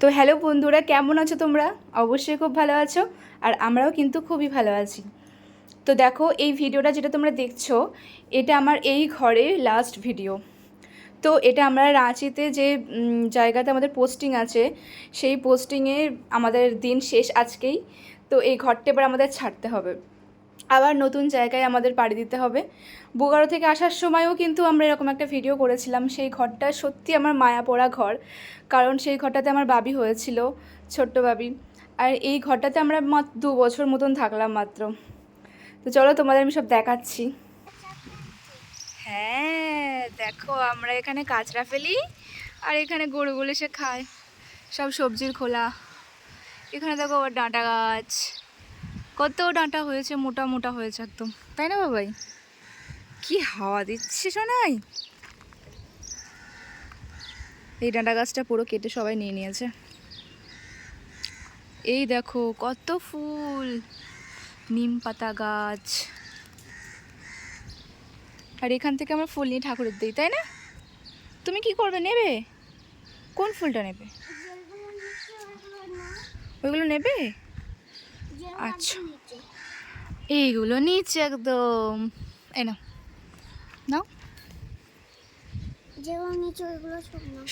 তো হ্যালো বন্ধুরা, কেমন আছো তোমরা? অবশ্যই খুব ভালো আছো, আর আমরাও কিন্তু খুবই ভালো আছি। তো দেখো, এই ভিডিওটা যেটা তোমরা দেখছো, এটা আমার এই ঘরের লাস্ট ভিডিও। তো এটা আমরা রাঁচিতে যে জায়গাতে আমাদের পোস্টিং আছে, সেই পোস্টিংয়ে আমাদের দিন শেষ আজকেই। তো এই ঘরটা এবার আমাদের ছাড়তে হবে, আবার নতুন জায়গায় আমাদের পাড়ি দিতে হবে। বোকারো থেকে আসার সময়ও কিন্তু আমরা এরকম একটা ভিডিও করেছিলাম। সেই ঘরটা সত্যি আমার মায়া পড়া ঘর, কারণ সেই ঘরটাতে আমার বাবি হয়েছিল, ছোট্ট বাবি। আর এই ঘরটাতে আমরা মাত্র 2 বছর মতন থাকলাম মাত্র। তো চলো তোমাদের আমি সব দেখাচ্ছি। হ্যাঁ দেখো, আমরা এখানে কাঁচরা ফেলি, আর এখানে গরুগুলো এসে খায় সব সবজির খোলা। এখানে দেখো আবার ডাঁটা গাছ, কত ডাঁটা হয়েছে, মোটা মোটা হয়েছে একদম, তাই না বাবাই? কি হাওয়া দিচ্ছে শোনাই। এই ডাঁটা গাছটা পুরো কেটে সবাই নিয়ে নিয়েছে। এই দেখো কত ফুল, নিম পাতা গাছ। আর এখান থেকে আমরা ফুল নিয়ে ঠাকুরের দিই, তাই না? তুমি কি করবে, নেবে? কোন ফুলটা নেবে? ওইগুলো নেবে? আচ্ছা, এইগুলো নিচে একদম। এই নাও নাও,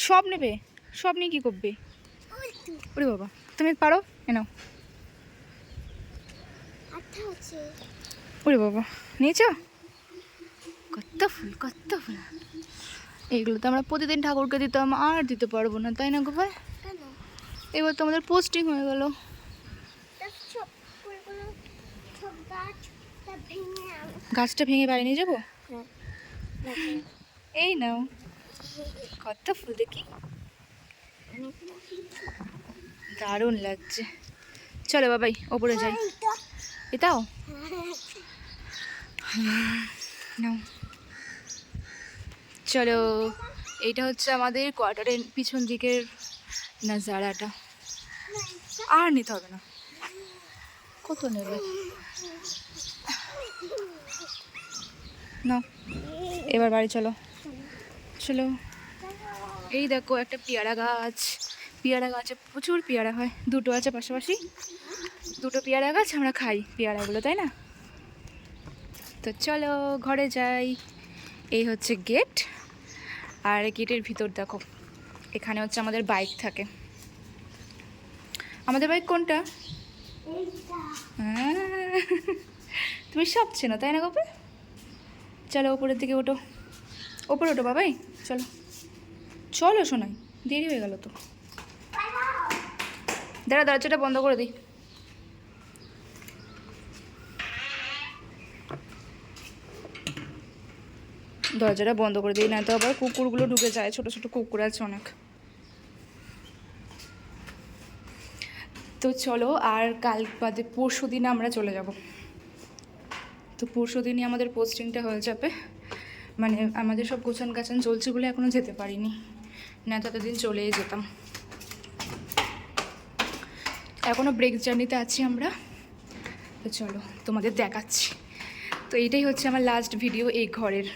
সব নেবে? সব নিয়ে কি করবে? ওরে বাবা, তুমি পারো, নাও। ওরে বাবা, নিয়েছো? কত ফুল, কত ফুল। এইগুলো তো আমরা প্রতিদিন ঠাকুরকে দিতাম, আর দিতে পারবো না, তাই না গো ভাই? এবার তো আমাদের পোস্টিং হয়ে গেল। গাছটা ভেঙে বাড়ি নিয়ে যাবো। এই নাও, কত ফুল দেখি, দারুণ লাগছে। চলো বাবাই, ওপরে যাই। এটাও নাও। চলো, এইটা হচ্ছে আমাদের কোয়ার্টারের পিছন দিকের নাজারাটা। আর নিতে হবে না, কত নেবে নাও। এবার বাড়ি চলো। চলো, এই দেখো একটা পেয়ারা গাছ। পেয়ারা গাছে প্রচুর পেয়ারা হয়, দুটো আছে পাশাপাশি, দুটো পেয়ারা গাছ। আমরা খাই পেয়ারাগুলো, তাই না? তো চলো ঘরে যাই। এই হচ্ছে গেট, আর গেটের ভিতর দেখো, এখানে হচ্ছে আমাদের বাইক থাকে। আমাদের বাইক কোনটা? হ্যাঁ, তুমি সব চেনো, তাই না গপে? চলো ওপরের দিকে ওঠো, ওপরে ওঠো বাবাই। চলো চলো শোনাই, দেরি হয়ে গেল তো। দাঁড়া, দরজাটা বন্ধ করে দিই। দরজাটা বন্ধ করে দিই, না তো আবার কুকুরগুলো ঢুকে যায়, ছোট ছোট কুকুর আছে অনেক। তো চলো, আর কাল বাদে পরশু দিনে আমরা চলে যাব। তো পরশু দিনই আমাদের পোস্টিংটা হয়ে যাবে। মানে আমাদের সব গোছান গাছান চলছে বলে এখনও যেতে পারিনি, না ততদিন চলেই যেতাম। এখনও ব্রেক জার্নিতে আছি আমরা। তো চলো তোমাদের দেখাচ্ছি। তো এইটাই হচ্ছে আমার লাস্ট ভিডিও এই ঘরের।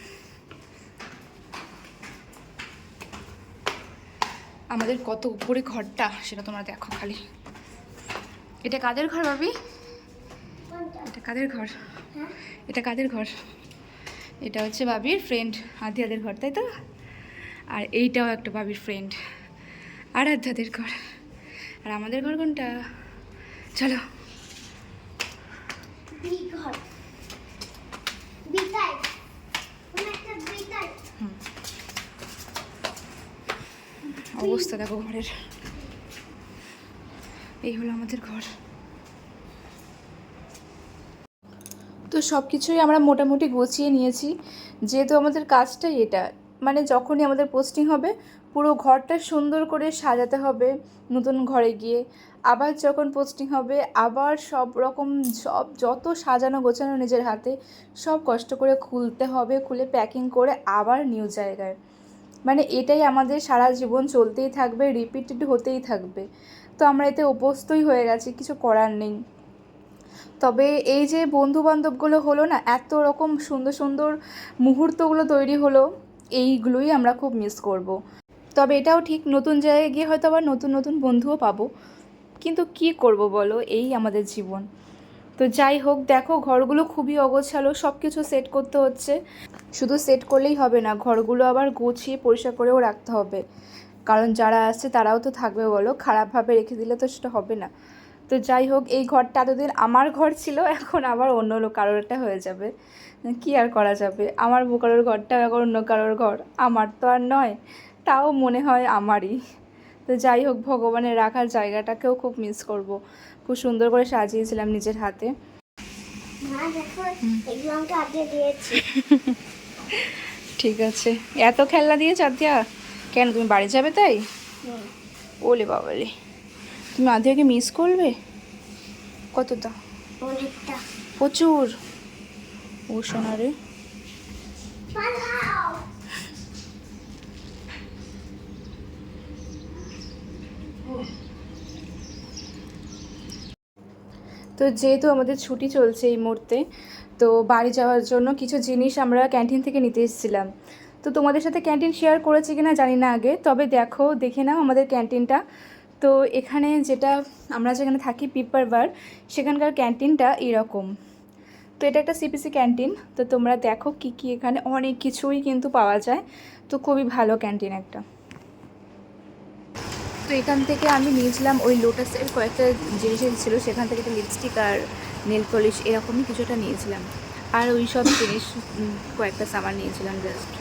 আমাদের কত উপরে ঘরটা সেটা তোমরা দেখো খালি। এটা কাদের ঘর ভাবি? এটা কাদের ঘর? এটা কাদের ঘর? এটা হচ্ছে বাবির ফ্রেন্ড আদিয়াদের ঘর, তাই তো? আর এইটাও একটা বাবির ফ্রেন্ড আরাধ্যাদের ঘর। আর আমাদের ঘর কোনটা? চলো। অবস্থা দেখো ঘরের, এই হলো আমাদের ঘর। তো সব কিছুই আমরা মোটামুটি গুছিয়ে নিয়েছি, যেহেতু আমাদের কাজটাই এটা। মানে যখনই আমাদের পোস্টিং হবে, পুরো ঘরটা সুন্দর করে সাজাতে হবে নতুন ঘরে গিয়ে। আবার যখন পোস্টিং হবে, আবার সব রকম সব যত সাজানো গোছানো নিজের হাতে সব কষ্ট করে খুলতে হবে, খুলে প্যাকিং করে আবার নিউ জায়গায়। মানে এটাই আমাদের সারা জীবন চলতেই থাকবে, রিপিটেড হতেই থাকবে। তো আমরা এতে অভ্যস্তই হয়ে গেছি, কিছু করার নেই। তবে এই যে বন্ধুবান্ধবগুলো হলো না, এত রকম সুন্দর সুন্দর মুহূর্তগুলো তৈরি হলো, এইগুলোই আমরা খুব মিস করব। তবে এটাও ঠিক, নতুন জায়গায় গিয়ে হয়তো আবার নতুন নতুন বন্ধুও পাবো, কিন্তু কি করব বলো, এই আমাদের জীবন। তো যাই হোক, দেখো ঘরগুলো খুবই অগোছালো, সব কিছু সেট করতে হচ্ছে। শুধু সেট করলেই হবে না, ঘরগুলো আবার গুছিয়ে পরিষ্কার করেও রাখতে হবে, কারণ যারা আসছে তারাও তো থাকবে বলো, খারাপভাবে রেখে দিলে তো সেটা হবে না। তো যাই হোক, এই ঘরটা এতদিন আমার ঘর ছিল, এখন আবার অন্য লোক কারোর একটা হয়ে যাবে, কি আর করা যাবে। আমার বোকারোর ঘরটা এখন অন্য কারোর ঘর, আমার তো আর নয়, তাও মনে হয় আমারই। তো যাই হোক, ভগবানের রাখার জায়গাটাকেও খুব মিস করব। খুব সুন্দর করে সাজিয়েছিলাম নিজের হাতে। ঠিক আছে, এত খেলনা দিয়ে চাঁদিয়া কেন, তুমি বাড়ি যাবে তাই? ওলে বাবালে, তুমি আদিয়াকে মিস করবে কতটা? প্রচুর। ও শোনা রে। তো যেহেতু আমাদের ছুটি চলছে এই মুহূর্তে, তো বাড়ি যাওয়ার জন্য কিছু জিনিস আমরা ক্যান্টিন থেকে নিতে এসেছিলাম। তো তোমাদের সাথে ক্যান্টিন শেয়ার করেছি কিনা জানি না আগে, তবে দেখে নাও আমাদের ক্যান্টিনটা। তো এখানে যেটা আমরা যেখানে থাকি পিপার বার, সেখানকার ক্যান্টিনটা এরকম। তো এটা একটা সিপিসি ক্যান্টিন। তো তোমরা দেখো কি কি, এখানে অনেক কিছুই কিন্তু পাওয়া যায়, তো খুবই ভালো ক্যান্টিন একটা। তো এখান থেকে আমি নিয়েছিলাম ওই লোটাসের কয়েকটা জিনিস ছিল, সেখান থেকে একটা লিপস্টিক আর নেল পলিশ এরকমই কিছুটা নিয়েছিলাম, আর ওই সব জিনিস কয়েকটা সামান নিয়েছিলাম জাস্ট।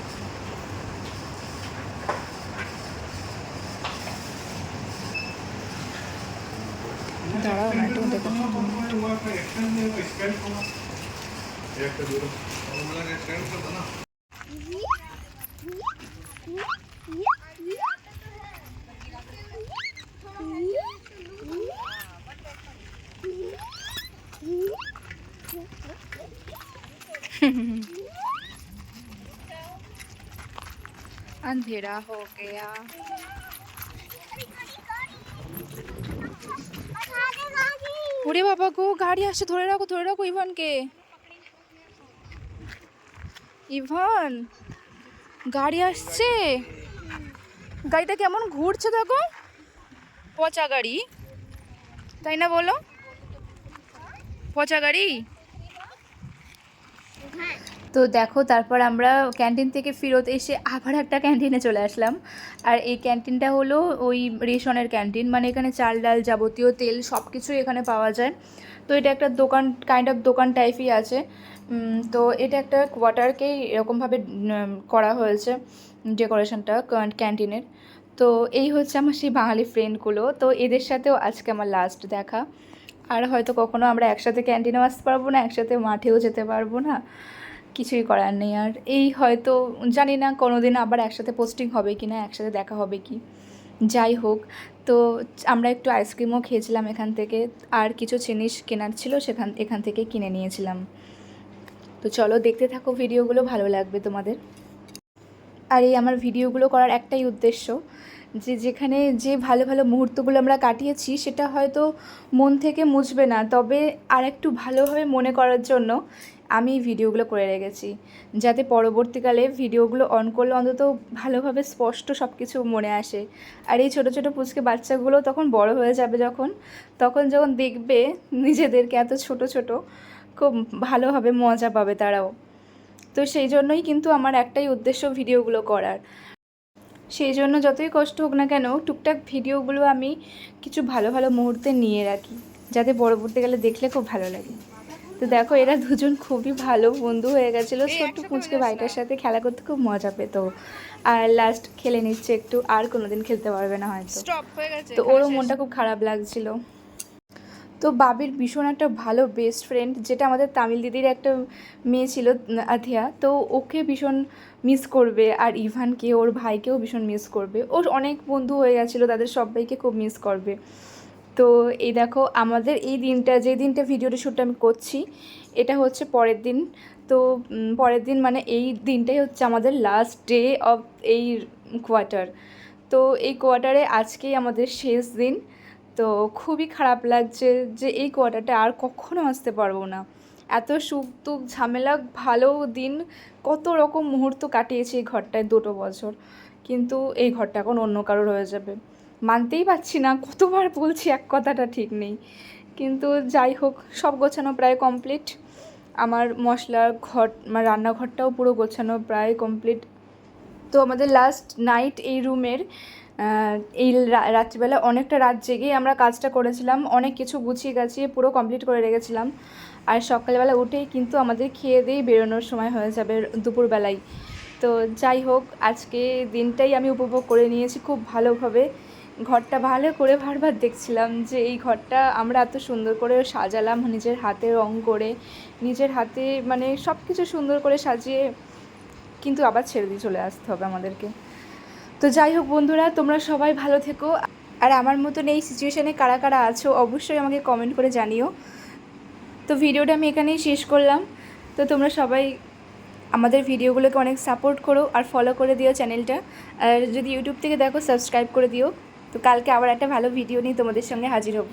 দাঁড়াও না, একটু দেখো। अंधेरा हो गया। ওরে বাবা গো, গাড়ি আসছে, ধরে রাখো ইভানকে। ইভান, গাড়ি আসছে, গাড়িটা কেমন ঘুরছে দেখো, পচা গাড়ি, তাই না বলো? পচা গাড়ি। তো দেখো, তারপর আমরা ক্যান্টিন থেকে ফেরত এসে আবার একটা ক্যান্টিনে চলে আসলাম। আর এই ক্যান্টিনটা হলো ওই রেশনের ক্যান্টিন, মানে এখানে চাল ডাল যাবতীয় তেল সব কিছুই এখানে পাওয়া যায়। তো এটা একটা দোকান, কাইন্ড অফ দোকান টাইপই আছে। তো এটা একটা কোয়ার্টারকেই এরকমভাবে করা হয়েছে ডেকোরেশনটা ক্যান্টিনের। তো এই হচ্ছে আমার সেই বাঙালি ফ্রেন্ডগুলো, তো এদের সাথেও আজকে আমার লাস্ট দেখা। আর হয়তো কখনো আমরা একসাথে ক্যান্টিনেও আসতে পারবো না, একসাথে মাঠেও যেতে পারবো না, কিছুই করার নেই। আর এই হয়তো জানি না কোনো দিন আবার একসাথে পোস্টিং হবে কি না, একসাথে দেখা হবে কি, যাই হোক। তো আমরা একটু আইসক্রিমও খেয়েছিলাম এখান থেকে, আর কিছু জিনিস কেনার ছিল এখান থেকে কিনে নিয়েছিলাম। তো চলো দেখতে থাকো ভিডিওগুলো, ভালো লাগবে তোমাদের। আর এই আমার ভিডিওগুলো করার একটাই উদ্দেশ্য, যেখানে যে ভালো ভালো মুহূর্তগুলো আমরা কাটিয়েছি সেটা হয়তো মন থেকে মুছবে না, তবে আর একটু ভালোভাবে মনে করার জন্য আমি ভিডিওগুলো করে রেখেছি, যাতে পরবর্তীকালে ভিডিওগুলো অন করলে অন্তত ভালোভাবে স্পষ্ট সব কিছু মনে আসে। আর এই ছোটো ছোটো পুচকে বাচ্চাগুলো তখন বড় হয়ে যাবে, তখন যখন দেখবে নিজেদেরকে এত ছোট ছোট, খুব ভালোভাবে মজা পাবে তারাও। তো সেই জন্যই কিন্তু আমার একটাই উদ্দেশ্য ভিডিওগুলো করার। সেই জন্য যতই কষ্ট হোক না কেন, টুকটাক ভিডিওগুলো আমি কিছু ভালো ভালো মুহূর্তে নিয়ে রাখি, যাতে পরবর্তীকালে দেখলে খুব ভালো লাগে। তো দেখো, এরা দুজন খুবই ভালো বন্ধু হয়ে গেছিলো, ছোট্ট পুচকে ভাইটার সাথে খেলা করতে খুব মজা পেত। আর লাস্ট খেলে নিচ্ছে একটু, আর কোনোদিন খেলতে পারবে না হয়তো। তো ওরও মনটা খুব খারাপ লাগছিল। তো বাবির ভীষণ একটা ভালো বেস্ট ফ্রেন্ড, যেটা আমাদের তামিল দিদির একটা মেয়ে ছিল আধিয়া, তো ওকে ভীষণ মিস করবে, আর ইভানকে, ওর ভাইকেও ভীষণ মিস করবে। ওর অনেক বন্ধু হয়ে গেছিলো, তাদের সবাইকে খুব মিস করবে। তো এই দেখো, আমাদের এই দিনটা, যে দিনটা ভিডিওটা শ্যুটটা আমি করছি, এটা হচ্ছে পরের দিন। তো পরের দিন মানে এই দিনটাই হচ্ছে আমাদের লাস্ট ডে অফ এই কোয়ার্টার। তো এই কোয়ার্টারে আজকেই আমাদের শেষ দিন। তো খুবই খারাপ লাগছে যে এই কোয়ার্টারটা আর কখনো আসতে পারবো না। এত সুখ দুঃখ ঝামেলা, ভালো দিন, কত রকম মুহূর্ত কাটিয়েছি এই ঘরটায় 2 বছর, কিন্তু এই ঘরটা এখন অন্য কারোর হয়ে যাবে। মানতেই পারছি না, কতবার বলছি এক কথাটা ঠিক নেই, কিন্তু যাই হোক সব গোছানো প্রায় কমপ্লিট। আমার মশলার ঘর, আমার রান্নাঘরটাও পুরো গোছানো প্রায় কমপ্লিট। তো আমাদের লাস্ট নাইট এই রুমের, এই রাত্রিবেলা অনেকটা রাত জেগেই আমরা কাজটা করেছিলাম, অনেক কিছু গুছিয়ে গাছিয়ে পুরো কমপ্লিট করে রেখেছিলাম। আর সকালবেলা উঠেই কিন্তু আমাদের খেয়ে দিয়েই বেরোনোর সময় হয়ে যাবে দুপুরবেলায়। তো যাই হোক আজকে দিনটাই আমি উপভোগ করে নিয়েছি খুব ভালোভাবে। ঘরটা ভালো করে বারবার দেখছিলাম যে এই ঘরটা আমরা এত সুন্দর করে সাজালাম, নিজের হাতে রং করে, নিজের হাতে মানে সব কিছু সুন্দর করে সাজিয়ে, কিন্তু আবার ছেড়ে দিয়ে চলে আসতে হবে আমাদেরকে। তো যাই হোক বন্ধুরা, তোমরা সবাই ভালো থেকো। আর আমার মতন এই সিচুয়েশানে কারা কারা আছো অবশ্যই আমাকে কমেন্ট করে জানিও। তো ভিডিওটা আমি এখানেই শেষ করলাম। তো তোমরা সবাই আমাদের ভিডিওগুলোকে অনেক সাপোর্ট করো আর ফলো করে দিও চ্যানেলটা। আর যদি ইউটিউব থেকে দেখো সাবস্ক্রাইব করে দিও। তো কালকে আবার একটা ভালো ভিডিও নিয়ে তোমাদের সঙ্গে হাজির হব।